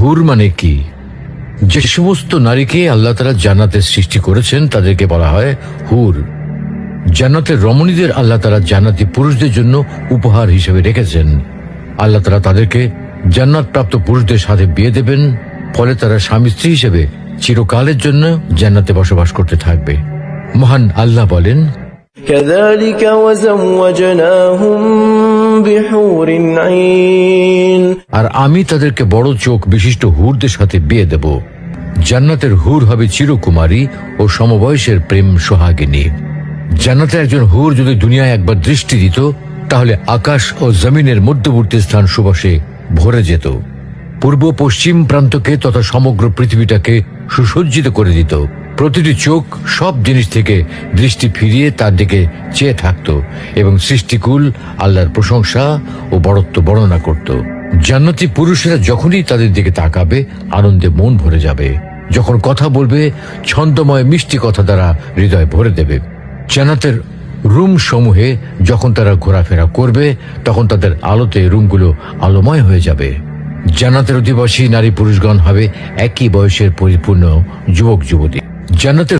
হুর মানে কি? যে সমস্ত নারীকে আল্লাহ তাআলা জান্নাতে সৃষ্টি করেছেন তাদেরকে বলা হয় হুর। জান্নাতের রমণীদের আল্লাহ তাআলা জান্নাতি পুরুষদের জন্য উপহার হিসেবে রেখেছেন। আল্লাহ তাআলা তাদেরকে জান্নাত প্রাপ্ত পুরুষদের সাথে বিয়ে দেবেন, ফলে তারা স্বামী স্ত্রী হিসেবে চিরকালের জন্য জান্নাতে বসবাস করতে থাকবে। মহান আল্লাহ বলেন, كذلك وزوجناهم بحور عين আর আমি তাদেরকে বড় চোখ বিশিষ্ট হুরদের সাথে বিয়ে দেব। জান্নাতের হুর হবে চিরকুমারী ও সমবয়সের প্রেম সোহাগিনী। জান্নাতে একজন হুর যদি দুনিয়ায় একবার দৃষ্টি দিত, তাহলে আকাশ ও জমিনের মধ্যবর্তী স্থান সুবাসে ভরে যেত। পূর্ব পশ্চিম প্রান্তকে তথা সমগ্র পৃথিবীটাকে সুসজ্জিত করে দিত। প্রতিটি চোখ সব জিনিস থেকে দৃষ্টি ফিরিয়ে তার দিকে চেয়ে থাকত এবং সৃষ্টিকুল আল্লাহর প্রশংসা ও বড়ত্ব বর্ণনা করত। জান্নাতি পুরুষেরা যখনই তাদের দিকে তাকাবে, আনন্দে মন ভরে যাবে। যখন কথা বলবে, ছন্দময় মিষ্টি কথা দ্বারা হৃদয় ভরে দেবে। জান্নাতের রুম সমূহে যখন তারা ঘোরাফেরা করবে, তখন তাদের আলোতে রুমগুলো আলোময় হয়ে যাবে। জান্নাতের অধিবাসী নারী পুরুষগণ হবে একই বয়সের পরিপূর্ণ যুবক যুবতী। জান্নাতের